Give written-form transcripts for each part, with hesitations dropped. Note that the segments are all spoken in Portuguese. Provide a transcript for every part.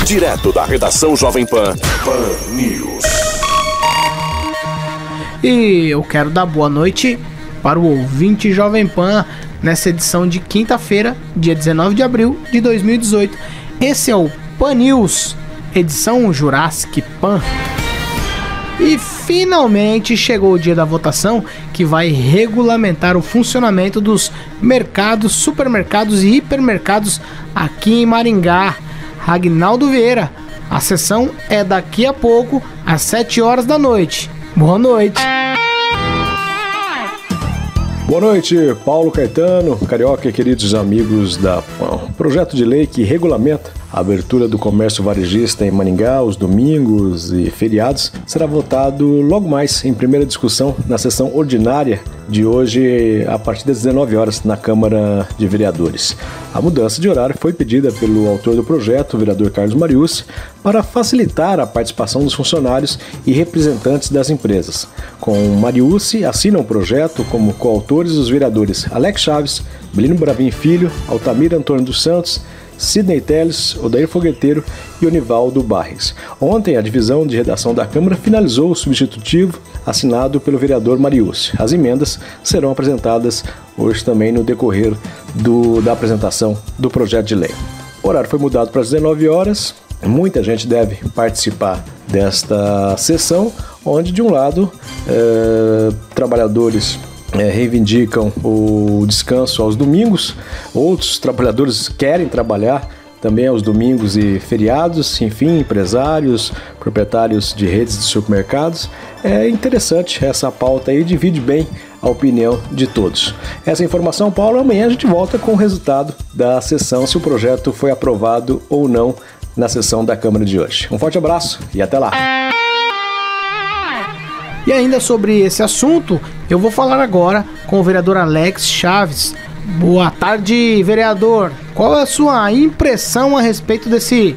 Direto da redação Jovem Pan, Pan News. E eu quero dar boa noite para o ouvinte Jovem Pan nessa edição de quinta-feira, dia 19 de abril de 2018. Esse é o Pan News, edição Jurassic Pan. E finalmente chegou o dia da votação que vai regulamentar o funcionamento dos mercados, supermercados e hipermercados aqui em Maringá. Agnaldo Vieira, a sessão é daqui a pouco, às 7 horas da noite. Boa noite. Boa noite, Paulo Caetano, Carioca e queridos amigos da PAN. Projeto de lei que regulamenta a abertura do comércio varejista em Maringá, os domingos e feriados, será votado logo mais em primeira discussão na sessão ordinária de hoje, a partir das 19 horas, na Câmara de Vereadores. A mudança de horário foi pedida pelo autor do projeto, o vereador Carlos Mariucci, para facilitar a participação dos funcionários e representantes das empresas. Com Mariucci, assinam o projeto como coautores os vereadores Alex Chaves, Belino Bravin Filho, Altamira Antônio dos Santos, Sidney Teles, Odair Fogueteiro e Onivaldo Barres. Ontem, a divisão de redação da Câmara finalizou o substitutivo assinado pelo vereador Mariucci. As emendas serão apresentadas hoje também no decorrer da apresentação do projeto de lei. O horário foi mudado para as 19 horas. Muita gente deve participar desta sessão, onde, de um lado, trabalhadores reivindicam o descanso aos domingos, outros trabalhadores querem trabalhar também aos domingos e feriados, enfim, empresários, proprietários de redes de supermercados. É interessante essa pauta aí, divide bem a opinião de todos. Essa informação, Paulo, amanhã a gente volta com o resultado da sessão, se o projeto foi aprovado ou não na sessão da Câmara de hoje. Um forte abraço e até lá! E ainda sobre esse assunto, eu vou falar agora com o vereador Alex Chaves. Boa tarde, vereador. Qual é a sua impressão a respeito desse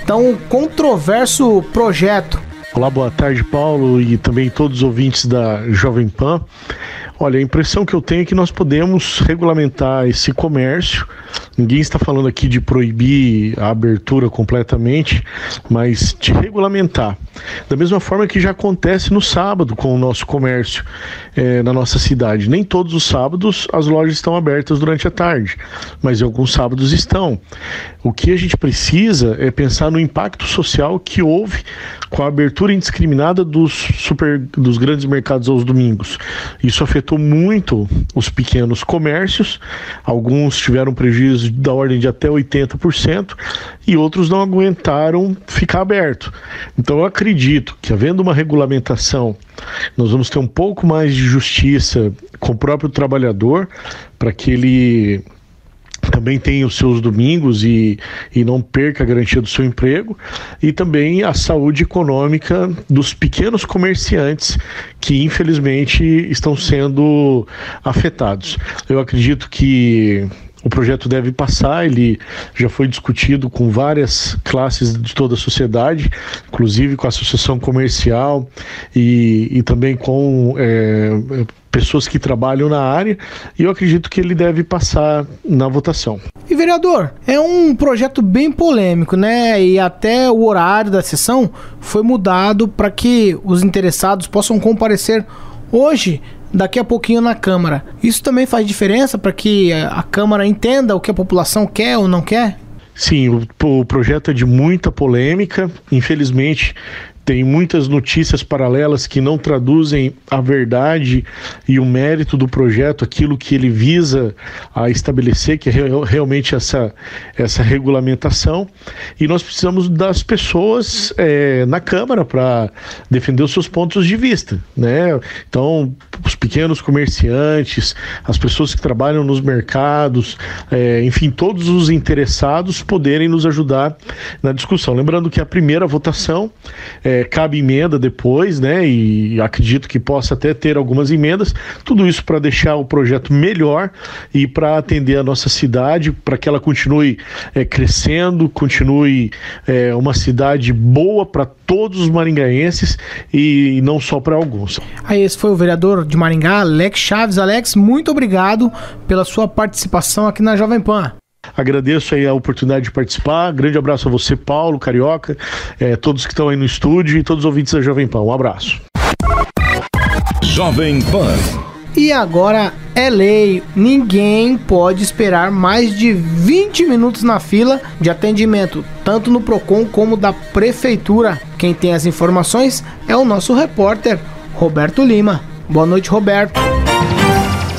tão controverso projeto? Olá, boa tarde, Paulo, e também todos os ouvintes da Jovem Pan. Olha, a impressão que eu tenho é que nós podemos regulamentar esse comércio. Ninguém está falando aqui de proibir a abertura completamente, mas de regulamentar. Da mesma forma que já acontece no sábado com o nosso comércio na nossa cidade. Nem todos os sábados as lojas estão abertas durante a tarde, mas em alguns sábados estão. O que a gente precisa é pensar no impacto social que houve com a abertura indiscriminada dos grandes mercados aos domingos. Isso afetou muito os pequenos comércios, alguns tiveram prejuízo da ordem de até 80% e outros não aguentaram ficar aberto. Então eu acredito que, havendo uma regulamentação, nós vamos ter um pouco mais de justiça com o próprio trabalhador, para que ele também tem os seus domingos e não perca a garantia do seu emprego, e também a saúde econômica dos pequenos comerciantes que infelizmente estão sendo afetados. Eu acredito que o projeto deve passar, ele já foi discutido com várias classes de toda a sociedade, inclusive com a associação comercial e também com pessoas que trabalham na área, e eu acredito que ele deve passar na votação. E vereador, é um projeto bem polêmico, né? E até o horário da sessão foi mudado para que os interessados possam comparecer hoje, daqui a pouquinho, na Câmara. Isso também faz diferença para que a Câmara entenda o que a população quer ou não quer? Sim, o projeto é de muita polêmica, infelizmente. Tem muitas notícias paralelas que não traduzem a verdade e o mérito do projeto, aquilo que ele visa a estabelecer, que é realmente essa regulamentação. E nós precisamos das pessoas na Câmara para defender os seus pontos de vista, né? Então, os pequenos comerciantes, as pessoas que trabalham nos mercados, enfim, todos os interessados poderem nos ajudar na discussão. Lembrando que a primeira votação cabe emenda depois, né? E acredito que possa até ter algumas emendas. Tudo isso para deixar o projeto melhor e para atender a nossa cidade, para que ela continue crescendo, continue uma cidade boa para todos os maringaenses e não só para alguns. Aí esse foi o vereador de Maringá, Alex Chaves. Alex, muito obrigado pela sua participação aqui na Jovem Pan. Agradeço aí a oportunidade de participar. Grande abraço a você, Paulo, Carioca, todos que estão aí no estúdio e todos os ouvintes da Jovem Pan. Um abraço. Jovem Pan. E agora é lei, ninguém pode esperar mais de 20 minutos na fila de atendimento, tanto no Procon como da Prefeitura. Quem tem as informações é o nosso repórter, Roberto Lima. Boa noite, Roberto.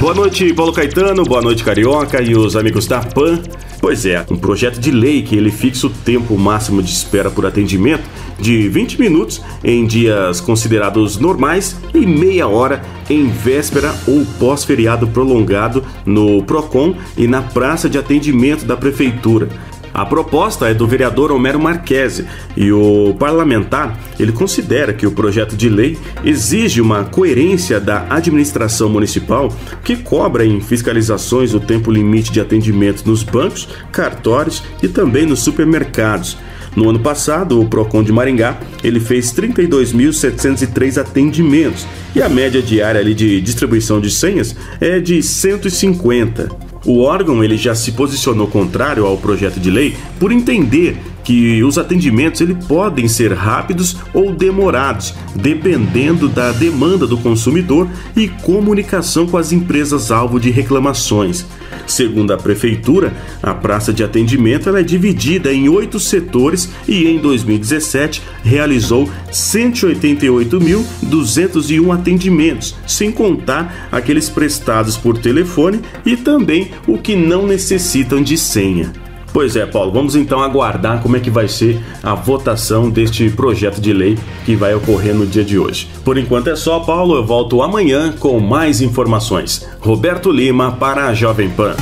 Boa noite, Paulo Caetano, boa noite, Carioca e os amigos da PAN. Pois é, um projeto de lei que ele fixa o tempo máximo de espera por atendimento de 20 minutos em dias considerados normais e meia hora em véspera ou pós-feriado prolongado no Procon e na praça de atendimento da Prefeitura. A proposta é do vereador Homero Marquesi e o parlamentar ele considera que o projeto de lei exige uma coerência da administração municipal que cobra em fiscalizações o tempo limite de atendimento nos bancos, cartórios e também nos supermercados. No ano passado, o Procon de Maringá ele fez 32.703 atendimentos e a média diária ali de distribuição de senhas é de 150. O órgão ele já se posicionou contrário ao projeto de lei por entender que os atendimentos ele podem ser rápidos ou demorados, dependendo da demanda do consumidor e comunicação com as empresas-alvo de reclamações. Segundo a Prefeitura, a praça de atendimento ela é dividida em 8 setores e em 2017 realizou 188.201 atendimentos, sem contar aqueles prestados por telefone e também o que não necessitam de senha. Pois é, Paulo, vamos então aguardar como é que vai ser a votação deste projeto de lei que vai ocorrer no dia de hoje. Por enquanto é só, Paulo, eu volto amanhã com mais informações. Roberto Lima para a Jovem Pan.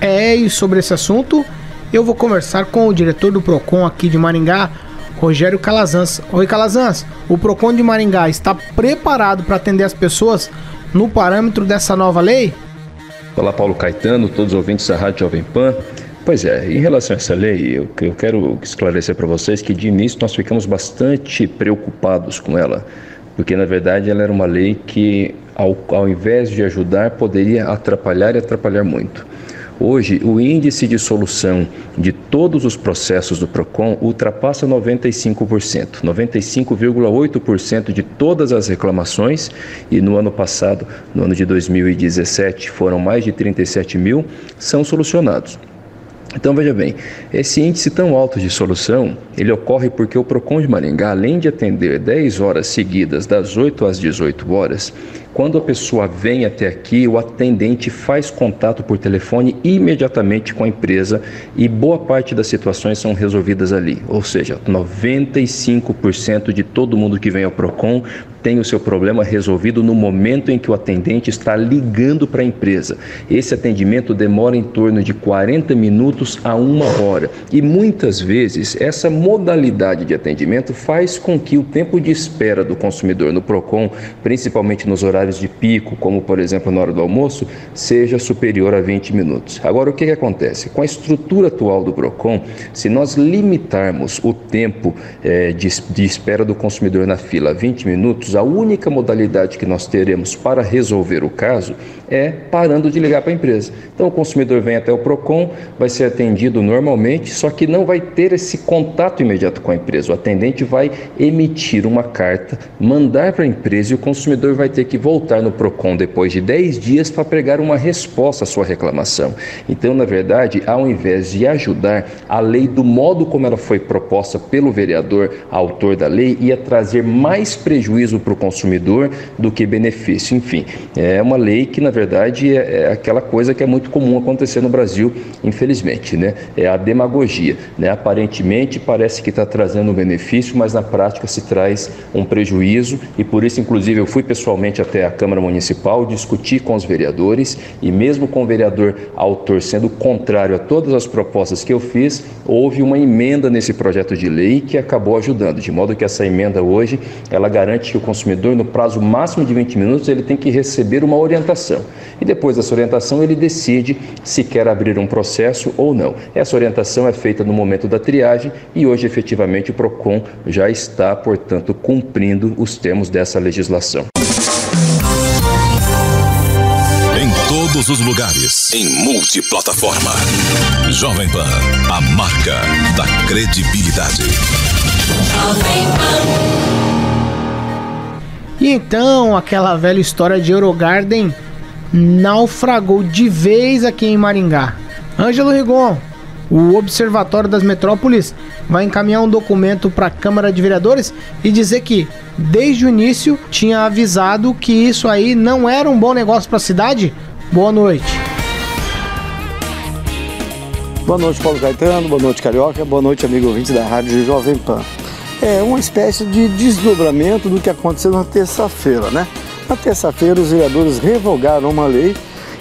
E sobre esse assunto, eu vou conversar com o diretor do Procon aqui de Maringá, Rogério Calazans. Oi, Calazans, o Procon de Maringá está preparado para atender as pessoas no parâmetro dessa nova lei? Olá, Paulo Caetano, todos os ouvintes da Rádio Jovem Pan. Pois é, em relação a essa lei, eu quero esclarecer para vocês que de início nós ficamos bastante preocupados com ela, porque na verdade ela era uma lei que ao invés de ajudar poderia atrapalhar e atrapalhar muito. Hoje, o índice de solução de todos os processos do Procon ultrapassa 95%, 95,8% de todas as reclamações, e no ano passado, no ano de 2017, foram mais de 37 mil, são solucionados. Então veja bem, esse índice tão alto de solução, ele ocorre porque o Procon de Maringá, além de atender 10 horas seguidas, das 8 às 18 horas, quando a pessoa vem até aqui, o atendente faz contato por telefone imediatamente com a empresa e boa parte das situações são resolvidas ali. Ou seja, 95% de todo mundo que vem ao Procon tem o seu problema resolvido no momento em que o atendente está ligando para a empresa. Esse atendimento demora em torno de 40 minutos a 1 hora. E muitas vezes essa modalidade de atendimento faz com que o tempo de espera do consumidor no Procon, principalmente nos horários de pico, como por exemplo na hora do almoço, seja superior a 20 minutos. Agora, o que acontece? Com a estrutura atual do Procon, se nós limitarmos o tempo de espera do consumidor na fila a 20 minutos, a única modalidade que nós teremos para resolver o caso é parando de ligar para a empresa. Então o consumidor vem até o Procon, vai ser atendido normalmente, só que não vai ter esse contato imediato com a empresa. O atendente vai emitir uma carta, mandar para a empresa e o consumidor vai ter que voltar no Procon depois de 10 dias para pregar uma resposta à sua reclamação. Então, na verdade, ao invés de ajudar, a lei do modo como ela foi proposta pelo vereador, autor da lei, ia trazer mais prejuízo para o consumidor do que benefício. Enfim, é uma lei que, na verdade, é aquela coisa que é muito comum acontecer no Brasil, infelizmente, né? É a demagogia, né? Aparentemente parece que está trazendo um benefício, mas na prática se traz um prejuízo, e por isso, inclusive, eu fui pessoalmente até a Câmara Municipal discutir com os vereadores, e mesmo com o vereador autor sendo contrário a todas as propostas que eu fiz, houve uma emenda nesse projeto de lei que acabou ajudando, de modo que essa emenda hoje, ela garante que o consumidor, no prazo máximo de 20 minutos, ele tem que receber uma orientação. E depois dessa orientação, ele decide se quer abrir um processo ou não. Essa orientação é feita no momento da triagem e hoje, efetivamente, o PROCON já está, portanto, cumprindo os termos dessa legislação. Em todos os lugares, em multiplataforma. Jovem Pan, a marca da credibilidade. E então, aquela velha história de Eurogarden naufragou de vez aqui em Maringá. Ângelo Rigon, o Observatório das Metrópoles vai encaminhar um documento para a Câmara de Vereadores e dizer que, desde o início, tinha avisado que isso aí não era um bom negócio para a cidade? Boa noite. Boa noite, Paulo Caetano, boa noite, Carioca, boa noite, amigo ouvinte da Rádio Jovem Pan. É uma espécie de desdobramento do que aconteceu na terça-feira, né? Na terça-feira, os vereadores revogaram uma lei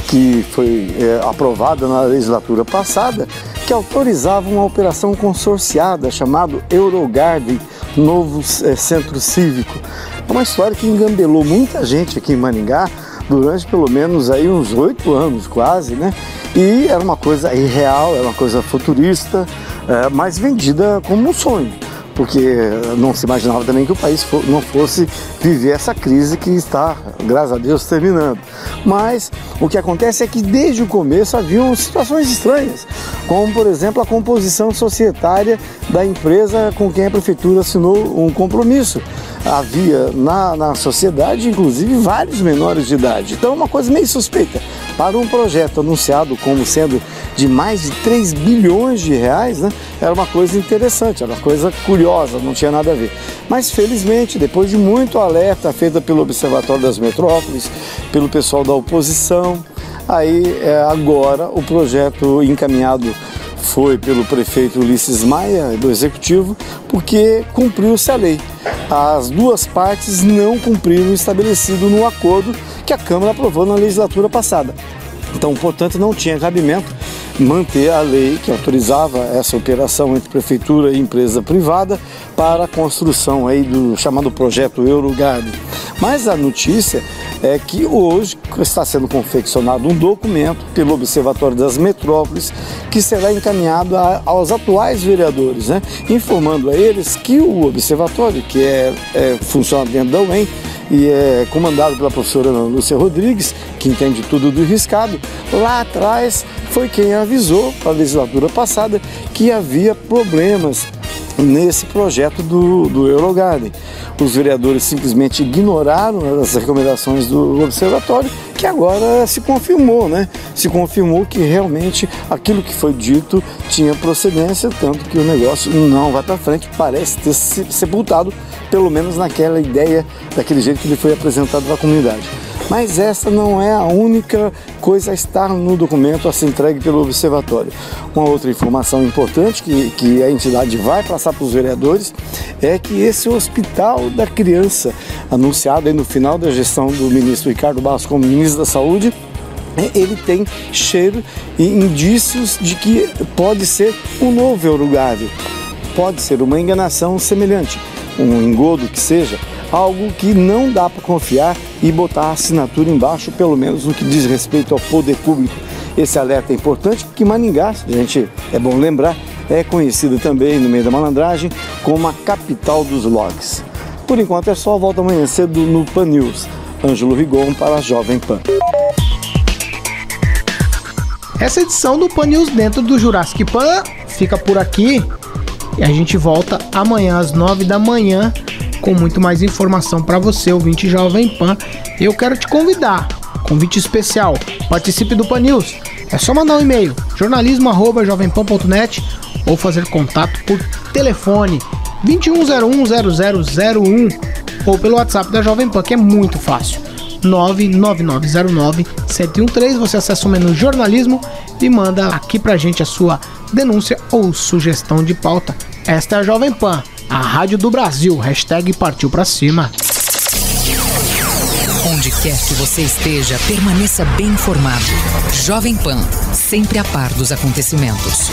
que foi aprovada na legislatura passada, que autorizava uma operação consorciada chamada Eurogarden, novo centro cívico. É uma história que engambelou muita gente aqui em Maringá durante pelo menos aí uns 8 anos quase, né? E era uma coisa irreal, era uma coisa futurista, mas vendida como um sonho, porque não se imaginava também que o país não fosse viver essa crise que está, graças a Deus, terminando. Mas o que acontece é que desde o começo haviam situações estranhas, como, por exemplo, a composição societária da empresa com quem a prefeitura assinou um compromisso. Havia na sociedade, inclusive, vários menores de idade. Então, é uma coisa meio suspeita. Para um projeto anunciado como sendo de mais de 3 bilhões de reais, né, era uma coisa interessante, era uma coisa curiosa, não tinha nada a ver. Mas, felizmente, depois de muito alerta feita pelo Observatório das Metrópoles, pelo pessoal da oposição, aí agora o projeto encaminhado foi pelo prefeito Ulisses Maia, do Executivo, porque cumpriu-se a lei. As duas partes não cumpriram o estabelecido no acordo que a Câmara aprovou na legislatura passada. Então, portanto, não tinha cabimento manter a lei que autorizava essa operação entre prefeitura e empresa privada para a construção aí do chamado projeto Eurogarden. Mas a notícia é que hoje está sendo confeccionado um documento pelo Observatório das Metrópoles que será encaminhado aos atuais vereadores, né? Informando a eles que o Observatório, que funciona dentro da UEM, e é comandado pela professora Ana Lúcia Rodrigues, que entende tudo do riscado, lá atrás foi quem avisou para a legislatura passada que havia problemas nesse projeto do Eurogarden. Os vereadores simplesmente ignoraram as recomendações do observatório, que agora se confirmou, né? Se confirmou que realmente aquilo que foi dito tinha procedência, tanto que o negócio não vai para frente, parece ter se sepultado, pelo menos naquela ideia, daquele jeito que ele foi apresentado para a comunidade. Mas essa não é a única coisa a estar no documento a ser entregue pelo observatório. Uma outra informação importante que a entidade vai passar para os vereadores é que esse hospital da criança, anunciado aí no final da gestão do ministro Ricardo Barros como ministro da Saúde, ele tem cheiro e indícios de que pode ser um novo Eurogarden. Pode ser uma enganação semelhante, um engodo que seja, algo que não dá para confiar e botar a assinatura embaixo, pelo menos no que diz respeito ao poder público. Esse alerta é importante porque Maringá, gente, é bom lembrar, é conhecida também no meio da malandragem como a capital dos logs. Por enquanto é só, volta amanhã cedo no Pan News. Ângelo Rigon para a Jovem Pan. Essa edição do Pan News dentro do Jurassic Pan fica por aqui e a gente volta amanhã às 9 da manhã com muito mais informação para você, ouvinte Jovem Pan. Eu quero te convidar, convite especial, participe do Pan News. É só mandar um e-mail, jornalismo@jovempan.net ou fazer contato por telefone 2101-0001. ou pelo WhatsApp da Jovem Pan, que é muito fácil. 99909-1013. Você acessa o menu jornalismo e manda aqui pra gente a sua denúncia ou sugestão de pauta. Esta é a Jovem Pan, a rádio do Brasil. Hashtag partiu pra cima. Onde quer que você esteja, permaneça bem informado. Jovem Pan, sempre a par dos acontecimentos.